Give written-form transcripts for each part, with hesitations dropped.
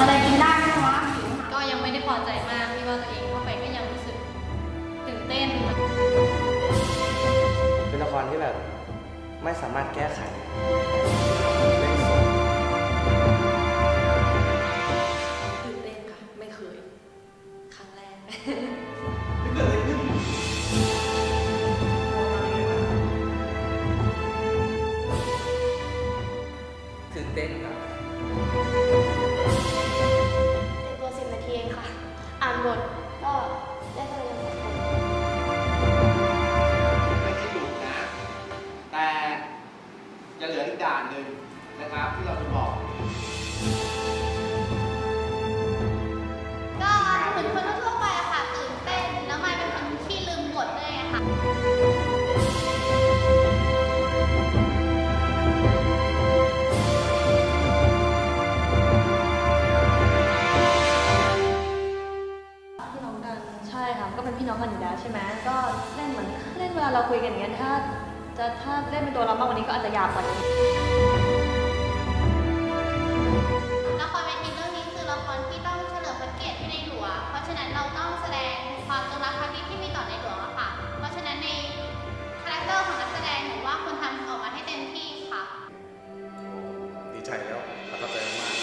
อะไรกินได้ไหมวะก็ยังไม่ได้พอใจมากที่ว่าตัวเองเข้าไปก็ยังรู้สึกตื่นเต้นเป็นละครที่แบบไม่สามารถแก้ไขตื่นเต้นค่ะไม่เคยครั้งแรกตื่นเต้นครับแต่งตัว10 นาทีเองค่ะอ่านบทก็ได้แสดง2 คนไม่ใช่ดุนะ แต่จะเหลืออีกด่านหนึ่งนะครับที่เราจะบอกก็เหมือนคนทั่วไปอะค่ะตื่นเต้นแล้วไม่เป็นคนที่ลืมบทด้วยอะค่ะพี่น้องกันใช่ค่ะก็เป็นพี่น้องกันอยู่แล้วใช่ไหมก็เล่นเหมือนเล่นเวลาเราคุยกันอย่างเงี้ยถ้าเล่นเป็นตัวเรามากกว่านี้ก็อาจจะยาวกว่านี้ละครเวทีเรื่องนี้คือละครที่ต้องเฉลิมพระเกียรติให้ในหลวงเพราะฉะนั้นเราต้องแสดงความจงรักภักดีที่มีต่อในหลวงอะค่ะเพราะฉะนั้นในคาแรคเตอร์ของนักแสดงหนูว่าควรทำออกมาให้เต็มที่ค่ะดีใจแล้วประทับใจมาก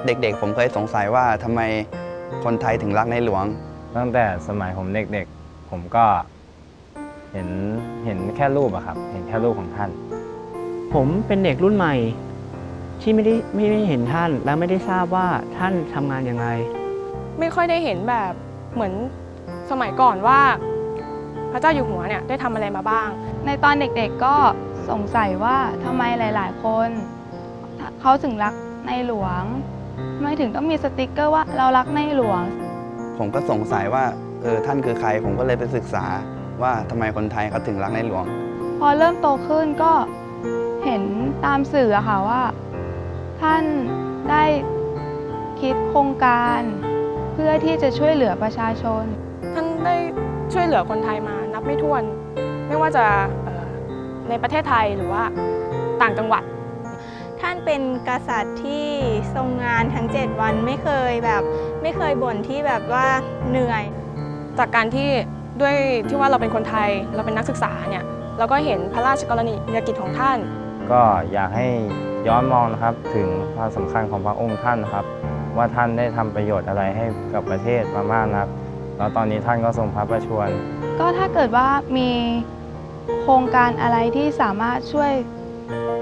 เด็กๆผมเคยสงสัยว่าทำไมคนไทยถึงรักในหลวงตั้งแต่สมัยผมเด็กๆผมก็เห็นแค่รูปอะครับเห็นแค่รูปของท่านผมเป็นเด็กรุ่นใหม่ที่ไม่ได้เห็นท่านและไม่ได้ทราบว่าท่านทำงานยังไงไม่ค่อยได้เห็นแบบเหมือนสมัยก่อนว่าพระเจ้าอยู่หัวเนี่ยได้ทำอะไรมาบ้างในตอนเด็กๆก็สงสัยว่าทำไมหลายๆคนเขาถึงรักในหลวงทำไมถึงต้องมีสติกเกอร์ว่าเรารักในหลวงผมก็สงสัยว่าท่านคือใครผมก็เลยไปศึกษาว่าทำไมคนไทยเขาถึงรักในหลวงพอเริ่มโตขึ้นก็เห็นตามสื่ออะค่ะว่าท่านได้คิดโครงการเพื่อที่จะช่วยเหลือประชาชนท่านได้ช่วยเหลือคนไทยมานับไม่ถ้วนไม่ว่าจะในประเทศไทยหรือว่าต่างจังหวัดท่านเป็นกษัตริย์ที่ทรงงานทั้ง7 วันไม่เคยบ่นที่แบบว่าเหนื่อยจากการที่ด้วยที่ว่าเราเป็นคนไทยเราเป็นนักศึกษาเนี่ยเราก็เห็นพระราชกรณียกิจของท่านก็อยากให้ย้อนมองนะครับถึงความสำคัญของพระองค์ท่านนะครับว่าท่านได้ทำประโยชน์อะไรให้กับประเทศมามากนักแล้วตอนนี้ท่านก็ทรงพระประชวรก็ถ้าเกิดว่ามีโครงการอะไรที่สามารถช่วย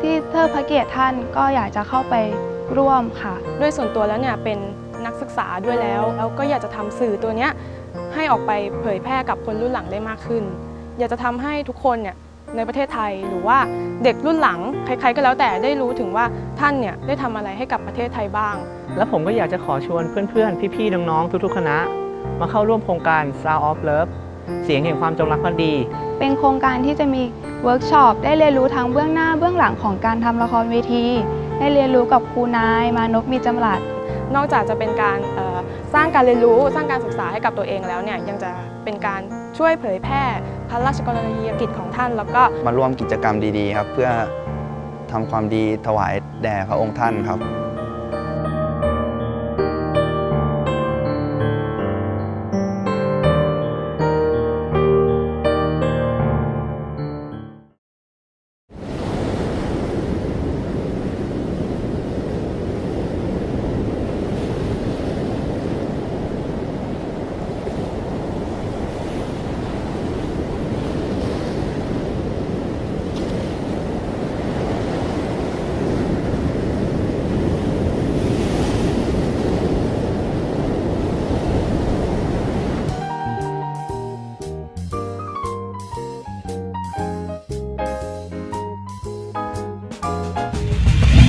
ที่เทิดพระเกียรติท่านก็อยากจะเข้าไปร่วมค่ะด้วยส่วนตัวแล้วเนี่ยเป็นนักศึกษาด้วยแล้วก็อยากจะทำสื่อตัวนี้ให้ออกไปเผยแพร่กับคนรุ่นหลังได้มากขึ้นอยากจะทำให้ทุกคนเนี่ยในประเทศไทยหรือว่าเด็กรุ่นหลังใครๆก็แล้วแต่ได้รู้ถึงว่าท่านเนี่ยได้ทำอะไรให้กับประเทศไทยบ้างแล้วผมก็อยากจะขอชวนเพื่อนๆพี่ๆน้องๆทุกๆคณะมาเข้าร่วมโครงการ Sound of Love เสียงแห่งความจงรักภักดีเป็นโครงการที่จะมีเวิร์กช็อปได้เรียนรู้ทั้งเบื้องหน้าเบื้องหลังของการทำละครเวทีได้เรียนรู้กับครูนายมานพมีจำรัดนอกจากจะเป็นการสร้างการเรียนรู้สร้างการศึกษาให้กับตัวเองแล้วเนี่ยยังจะเป็นการช่วยเผยแพร่พระราชกรณียกิจของท่านแล้วก็มาร่วมกิจกรรมดีๆครับเพื่อทำความดีถวายแด่พระองค์ท่านครับ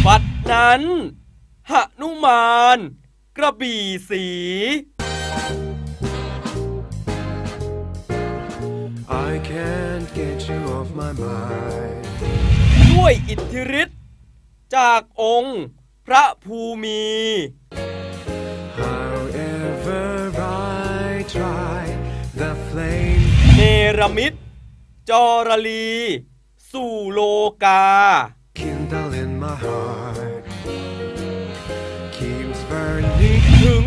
บัดนั้นหนุมานกระบี่ศรี I can't get you off my mind ด้วยอิทธิฤทธิ์จากองค์พระภูมิ However I try the flame เนรมิตจรลีสู่โลกา kindle in my heart keeps burning ถึง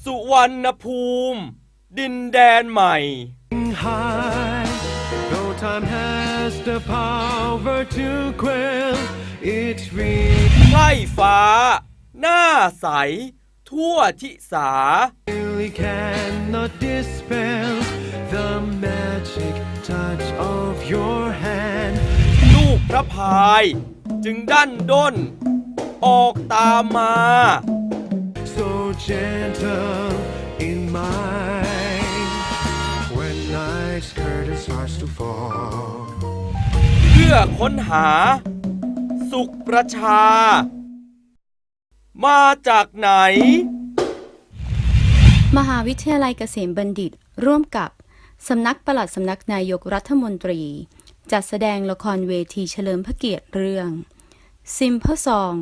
สุวรรณภูมิดินแดนใหม่ high though time has the power to quell its reach ไพร่ฟ้าหน้าใสทั่วทิสา really cannot dispel the magic touch of your hand ลูกพระพายจึงดั้นด้นออกตามมา so gentle in mine when night's curtain starts to fall เพื่อค้นหาสุขประชา มาจากไหน มหาวิทยาลัยเกษมบัณฑิตร่วมกับสำนักปลัดสำนักนายกรัฐมนตรีจัดแสดงละครเวทีเฉลิมพระเกียรติเรื่อง Simple Song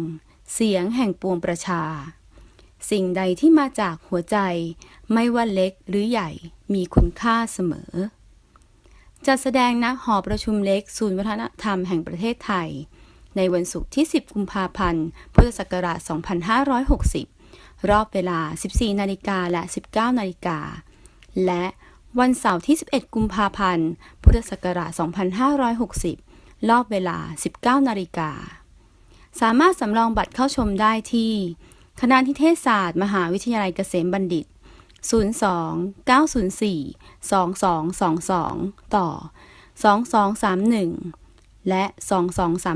เสียงแห่งปวงประชา สิ่งใดที่มาจากหัวใจไม่ว่าเล็กหรือใหญ่มีคุณค่าเสมอ จัดแสดงณหอประชุมเล็กศูนย์วัฒนธรรมแห่งประเทศไทยในวันศุกร์ที่ 10 กุมภาพันธ์ พุทธศักราช 2560 รอบเวลา 14 นาฬิกาและ 19 นาฬิกา และวันเสาร์ที่ 11 กุมภาพันธ์ พุทธศักราช 2560 รอบเวลา 19 นาฬิกา สามารถสำรองบัตรเข้าชมได้ที่คณะนิเทศศาสตร์มหาวิทยาลัยเกษมบัณฑิต 02-904-2222 ต่อ 2231 และ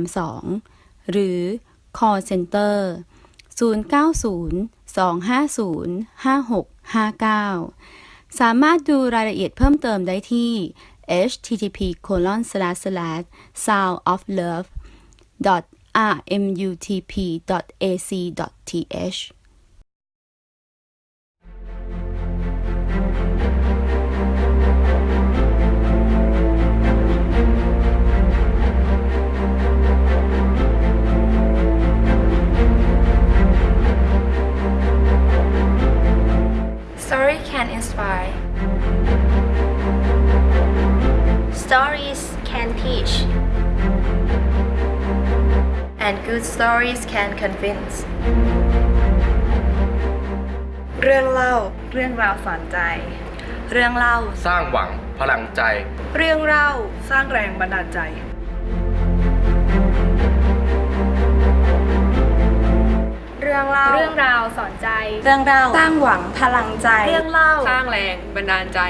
2232 หรือ Call Center 090-250-5659 สามารถดูรายละเอียดเพิ่มเติมได้ที่ http://soundoflove.rmutp.ac.th Story can inspire. Stories can teach. And good stories can convince. เรื่องเล่าเรื่องราวสอนใจ เรื่องเล่า สร้างหวังพลังใจ เรื่องเล่าสร้างแรงบันดาลใจ เรื่องเล่าเรื่องราวสอนใจ เรื่องเล่าสร้างหวังพลังใจ เรื่องเล่าสร้างแรงบันดาลใจ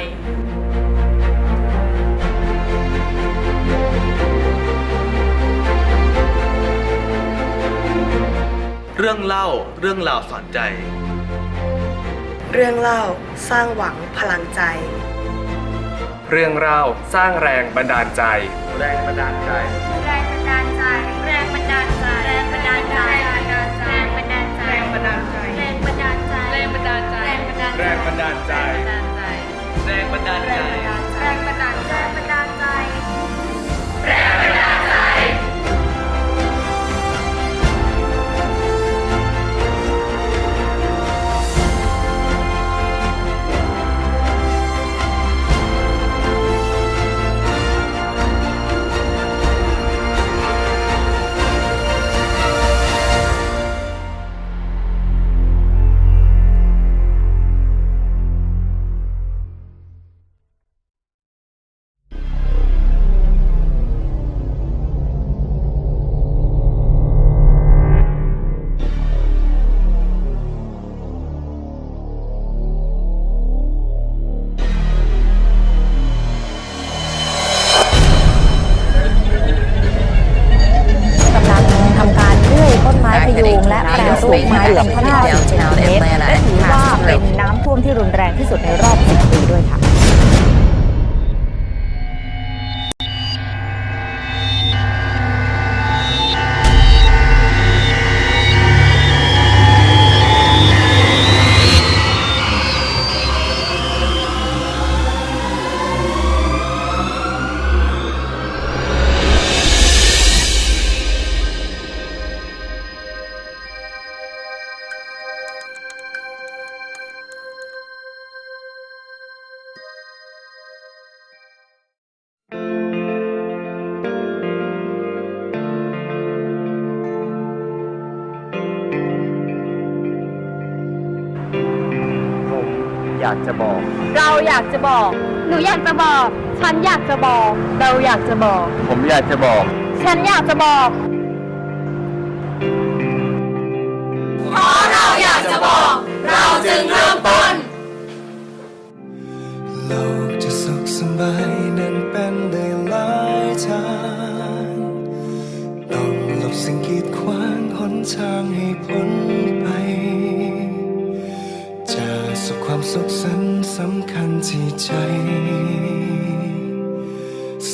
เรื่องเล่าเรื่องราวสอนใจ เรื่องเล่าสร้างหวังพลังใจ เรื่องเล่าสร้างแรงบันดาลใจ แรงบันดาลใจ แรงบันดาลใจ แรงบันดาลใจ แรงบันดาลใจ แรงบันดาลใจ แรงบันดาลใจ แรงบันดาลใจ แรงบันดาลใจ แรงบันดาลใจ แรงบันดาลใจ แรงบันดาลใจ แรงบันดาลใจ แรงบันดาลใจ แรงบันดาลใจ แรงบันดาลใจ สูงมาเกือบ50 เซนติเมตรและถือว่าเป็นน้ำท่วมที่รุนแรงที่สุดในรอบ10 ปีด้วยค่ะ อยากจะบอก เราอยากจะบอก หนูอยากจะบอก ฉันอยากจะบอก เราอยากจะบอก ผมอยากจะบอก ฉันอยากจะบอก เพราะเราอยากจะบอก เราจึงเริ่มต้น โลกจะสุขสบายนั้นเป็นได้หลายทางต้องหลบสิ่งกีดขวางหนทางให้พ้นไปจะสุขความสุขสันต์สำคัญที่ใจ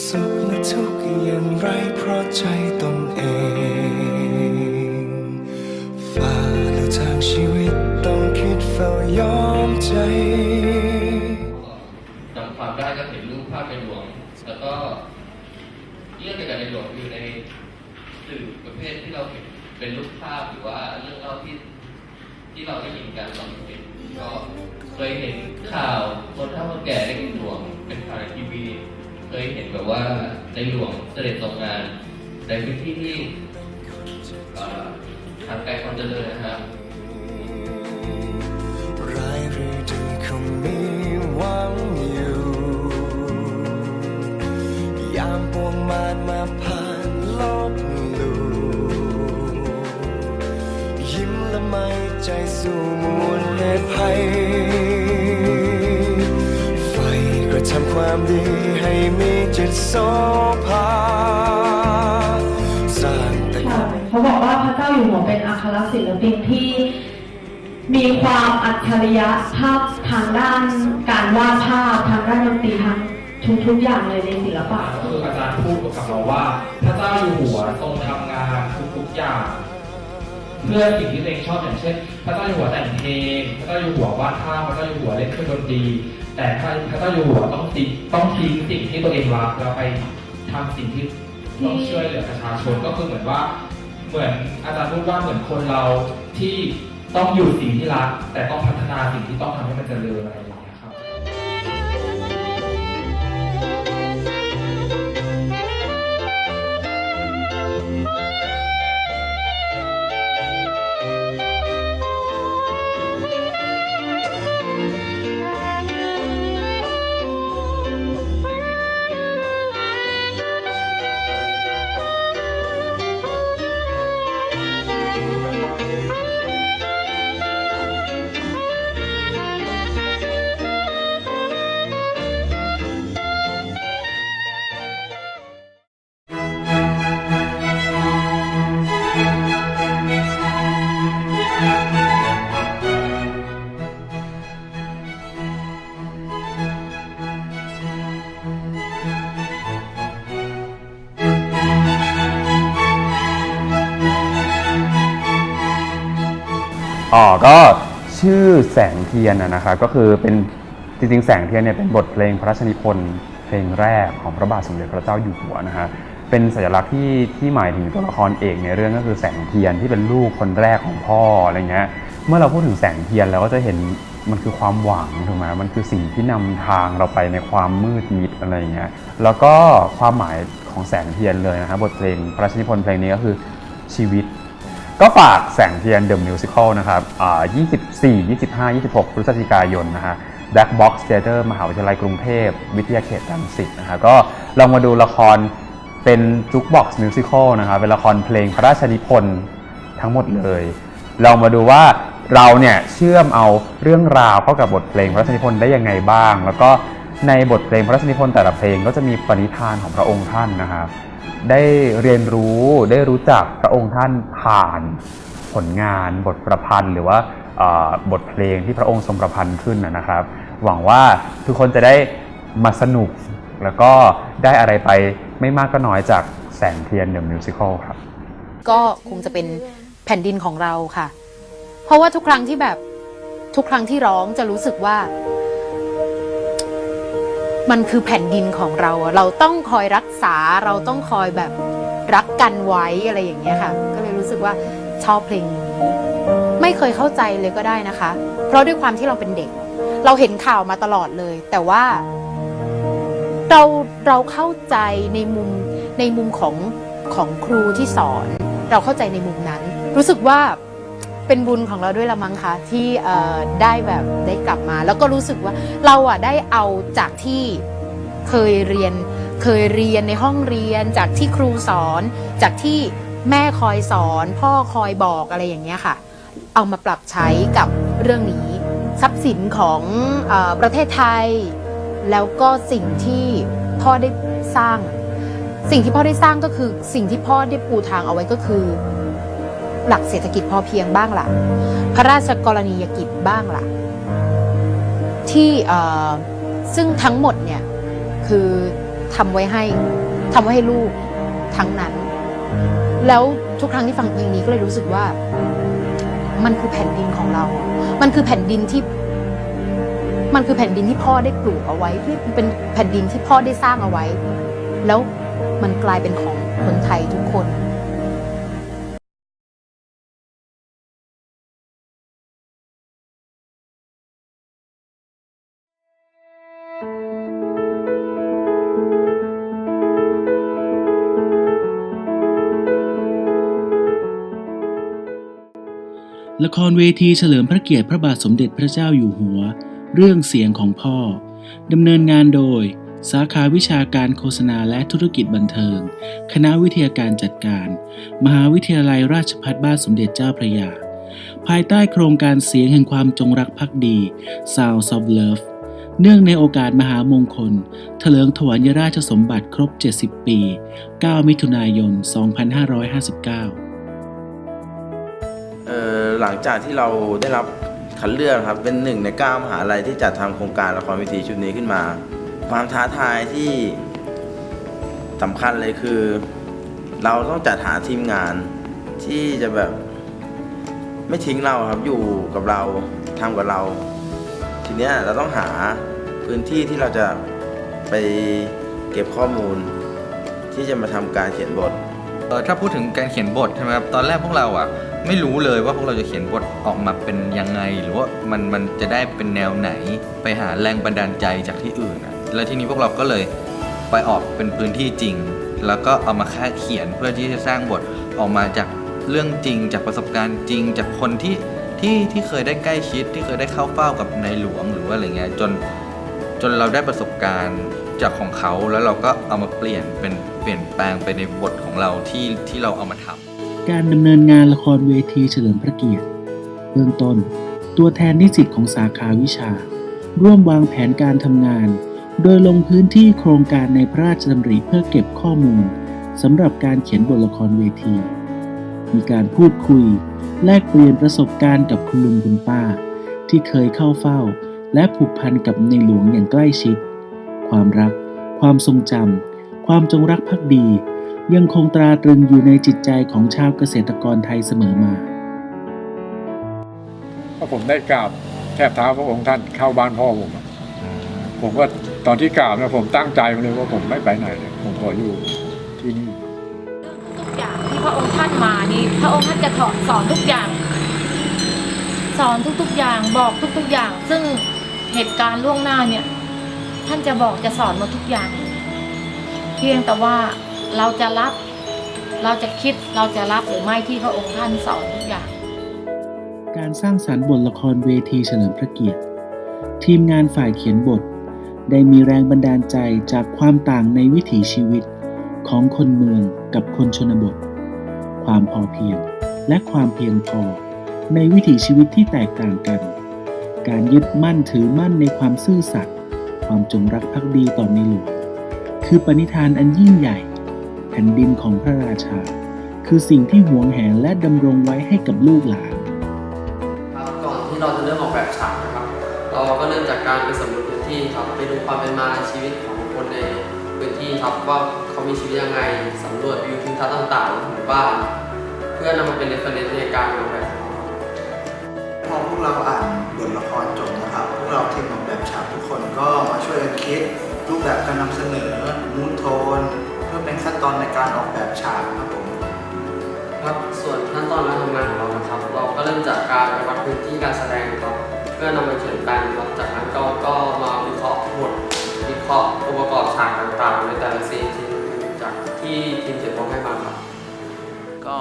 สุขและทุกข์อย่างไรเพราะใจตนเองฝ่าดูทางชีวิตต้องคิดเฝ้ายอมใจจำความได้ก็เห็นรูปภาพในหลวงแล้วก็เรื่องเกี่ยวกับในหลวงอยู่ในสื่อประเภทที่เราเห็นเป็นรูปภาพหรือว่าเรื่องเล่าที่เราได้ยินกันตอนเด็กก็เคยเห็นข่าวคนเฒ่าคนแก่ได้ในหลวงเป็นข่าวในทีวีเคยเห็นแบบว่าในหลวงเสด็จทรงงานในพื้นที่ที่ทางไกลความเจริญนะครับ ร้ายหรือดีคงมีหวังอยู่ยามปวงมารมาผ่านลบลู่ยิ้มละไมใจสู่มวลเหตุภัยไฟกระทำความดีให้มีจิตโสภาสร้างแต่เขาบอกว่าพระเจ้าอยู่หัวเป็นอัครศิลปินที่มีความอัจฉริยะภาพทางด้านการวาดภาพทางด้านดนตรีทั้งทุกอย่างเลยในศิลปะคืออาจารย์พูดกับเราว่าพระเจ้าอยู่หัวทรงทำงานทุกอย่างเพื่อสิ่งที่ตัวเองชอบอย่างเช่นพระเจ้าอยู่หัวแต่งเพลงพระเจ้าอยู่หัววาดภาพพระเจ้าอยู่หัวเล่นเครื่องดนตรีแต่ถ้าพระเจ้าอยู่หัวต้องทิ้งสิ่งที่ตัวเองรักแล้วไปทำสิ่งที่ต้องช่วยเหลือประชาชนก็คือเหมือนอาจารย์พูดว่าเหมือนคนเราที่ต้องอยู่สิ่งที่รักแต่ต้องพัฒนาสิ่งที่ต้องทำให้มันเจริญอะไรอย่างเงี้ยครับ ก็ชื่อแสงเทียนนะครับก็คือเป็นจริงๆแสงเทียนเนี่ยเป็นบทเพลงพระราชนิพนธ์เพลงแรกของพระบาทสมเด็จพระเจ้าอยู่หัวนะฮะเป็นสัญลักษณ์ที่หมายถึงตัวละครเอกในเรื่องก็คือแสงเทียนที่เป็นลูกคนแรกของพ่ออะไรเงี้ยเมื่อเราพูดถึงแสงเทียนเราก็จะเห็นมันคือความหวังถูกไหมมันคือสิ่งที่นำทางเราไปในความมืดมิดอะไรเงี้ยแล้วก็ความหมายของแสงเทียนเลยนะครับบทเพลงพระราชนิพนธ์เพลงนี้ก็คือชีวิตก็ฝากแสงเทียน The Musical นะครับ24, 25, 26 พฤศจิกายนนะฮะ Black Box Theater มหาวิทยาลัยกรุงเทพวิทยาเขตรังสิตนะฮะก็ลองมาดูละครเป็น Jukebox Musical นะครับเป็นละครเพลงพระราชนิพนธ์ทั้งหมดเลยลองมาดูว่าเราเนี่ยเชื่อมเอาเรื่องราวเข้ากับบทเพลงพระราชนิพนธ์ได้ยังไงบ้างแล้วก็ในบทเพลงพระราชนิพนธ์แต่ละเพลงก็จะมีปณิธานของพระองค์ท่านนะครับได้เรียนรู้ได้รู้จักพระองค์ท่านผ่านผลงานบทประพันธ์หรือว่าบทเพลงที่พระองค์ทรงประพันธ์ขึ้นนะครับหวังว่าทุกคนจะได้มาสนุกแล้วก็ได้อะไรไปไม่มากก็น้อยจากแสงเทียน The Musical ครับก็คงจะเป็นแผ่นดินของเราค่ะเพราะว่าทุกครั้งที่ร้องจะรู้สึกว่ามันคือแผ่นดินของเราเราต้องคอยรักษาเราต้องคอยแบบรักกันไว้อะไรอย่างเงี้ยค่ะก็เลยรู้สึกว่าชอบเพลงนี้ไม่เคยเข้าใจเลยก็ได้นะคะเพราะด้วยความที่เราเป็นเด็กเราเห็นข่าวมาตลอดเลยแต่ว่าเราเข้าใจในมุมของครูที่สอนเราเข้าใจในมุมนั้นรู้สึกว่า เป็นบุญของเราด้วยละมั้งคะที่ได้แบบได้กลับมา แล้วก็รู้สึกว่าเราได้เอาจากที่เคยเรียนในห้องเรียนจากที่ครูสอนจากที่แม่คอยสอนพ่อคอยบอกอะไรอย่างเงี้ยค่ะเอามาปรับใช้กับเรื่องนี้ทรัพย์สินของประเทศไทยแล้วก็สิ่งที่พ่อได้สร้างก็คือสิ่งที่พ่อได้ปูทางเอาไว้ก็คือหลักเศรษฐกิจพอเพียงบ้างล่ะพระราชกรณียกิจบ้างล่ะที่ซึ่งทั้งหมดเนี่ยคือทำไว้ให้ลูกทั้งนั้นแล้วทุกครั้งที่ฟังเพลงนี้ก็เลยรู้สึกว่ามันคือแผ่นดินของเรามันคือแผ่นดินที่พ่อได้ปลูกเอาไว้ที่เป็นแผ่นดินที่พ่อได้สร้างเอาไว้แล้วมันกลายเป็นของคนไทยทุกคนละครเวทีเฉลิมพระเกียรติพระบาทสมเด็จพระเจ้าอยู่หัวเรื่องเสียงของพ่อดำเนินงานโดยสาขาวิชาการโฆษณาและธุรกิจบันเทิงคณะวิทยาการจัดการมหาวิทยาลัยราชภัฏบ้านสมเด็จเจ้าพระยาภายใต้โครงการเสียงแห่งความจงรักภักดี Sound of Love เนื่องในโอกาสมหามงคลเถลิงถวายราชสมบัติครบ70 ปี 9 มิถุนายน 2559หลังจากที่เราได้รับคัดเลือกครับเป็น1 ใน 9 มหาลัยที่จัดทำโครงการละครเวทีชุดนี้ขึ้นมาความท้าทายที่สำคัญเลยคือเราต้องจัดหาทีมงานที่จะแบบไม่ทิ้งเราครับอยู่กับเราทำกับเราทีนี้เราต้องหาพื้นที่ที่เราจะไปเก็บข้อมูลที่จะมาทำการเขียนบทถ้าพูดถึงการเขียนบทใช่ไหมครับตอนแรกพวกเราไม่รู้เลยว่าพวกเราจะเขียนบทออกมาเป็นยังไงหรือว่ามันจะได้เป็นแนวไหนไปหาแรงบันดาลใจจากที่อื่นแล้วทีนี้พวกเราก็เลยไปออกเป็นพื้นที่จริงแล้วก็เอามาแค่เขียนเพื่อที่จะสร้างบทออกมาจากเรื่องจริงจากประสบการณ์จริงจากคนที่เคยได้ใกล้ชิดที่เคยได้เข้าเฝ้ากับในหลวงหรือว่าอะไรเงี้ยจนเราได้ประสบการณ์จากของเขาแล้วเราก็เอามาเปลี่ยนแปลงไปในบทของเราที่เราเอามาทำการดำเนินงานละครเวทีเฉลิมพระเกียรติเบื้องต้นตัวแทนนิสิตของสาขาวิชาร่วมวางแผนการทำงานโดยลงพื้นที่โครงการในพระราชดำริเพื่อเก็บข้อมูลสำหรับการเขียนบทละครเวทีมีการพูดคุยแลกเปลี่ยนประสบการณ์กับคุณลุงคุณป้าที่เคยเข้าเฝ้าและผูกพันกับในหลวงอย่างใกล้ชิดความรักความทรงจำความจงรักภักดียังคงตราตรึงอยู่ในจิตใจของชาวเกษตรกรไทยเสมอมาผมได้กราบแทบเท้าพระองค์ท่านเข้าบ้านพ่อผมก็ตอนที่กราบนะผมตั้งใจมาเลยว่าผมไม่ไปไหนเลยผมขออยู่ที่นี่ทุกอย่างที่พระองค์ท่านมานี่พระองค์ท่านจะสอนทุกอย่างสอนทุกๆอย่างบอกทุกๆอย่างซึ่งเหตุการณ์ล่วงหน้าเนี่ยท่านจะบอกจะสอนมาทุกอย่างเพียงแต่ว่าเราจะรับเราจะคิดเราจะรับหรือไม่ที่พระองค์ท่านสอนทุกอย่างการสร้างสรรค์บทละครเวทีเฉลิมพระเกียรติทีมงานฝ่ายเขียนบทได้มีแรงบันดาลใจจากความต่างในวิถีชีวิตของคนเมืองกับคนชนบทความพอเพียงและความเพียงพอในวิถีชีวิตที่แตกต่างกันการยึดมั่นถือมั่นในความซื่อสัตย์ความจงรักภักดีต่อในหลวงคือปณิธานอันยิ่งใหญ่แผ่นดินของพระราชาคือสิ่งที่หวงแหนและดำรงไว้ให้กับลูกหลานก่อนที่เราจะเริ่มออกแบบฉากนะครับเราก็เริ่มจากการไปสำรวจพื้นที่ครับไปดูความเป็นมาชีวิตของคนในพื้นที่ครับว่าเขามีชีวิตยังไงสำรวจวิวทิวทัศน์ต่างๆของหมู่บ้านเพื่อนำมาเป็นเรฟเฟอเรนซ์ในการออกแบบพอพวกเราอ่านบทละครจบนะครับพวกเราทีมออกแบบฉากทุกคนก็มาช่วยกันคิดรูปแบบการนำเสนอมูดโทนเพื่อเป็นขั้นตอนในการออกแบบฉากครับผมครับส่วนขั้นตอนการทำงานของเรานะครับเราก็เริ่มจากการไปวัดพื้นที่การแสดงครับเพื่อนำไปเขียนแปลนครับจากนั้นก็มาวิเคราะห์บทวิเคราะห์องค์ประกอบฉากต่างๆในแต่ละซีนจากที่ทีมเขียนบทให้มาครับก็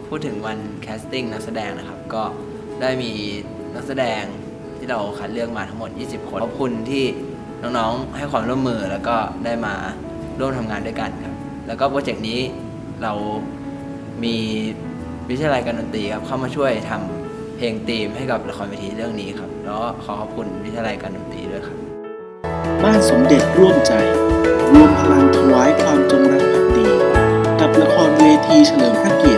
พูดถึงวันแคสติ้งนักแสดงนะครับก็ได้มีนักแสดงที่เราคัดเลือกมาทั้งหมด20 คนขอบคุณที่น้องๆให้ความร่วมมือแล้วก็ได้มาร่วมทำงานด้วยกันครับแล้วก็โปรเจกต์นี้เรามีวิทยาลัยการดนตรีครับเข้ามาช่วยทำเพลงธีมให้กับละครเวทีเรื่องนี้ครับแล้วขอขอบคุณวิทยาลัยการดนตรีด้วยครับบ้านสมเด็จร่วมใจรวมพลังถวายความจงรักภักดีกับละครเวทีเฉลิมพระเกียรติ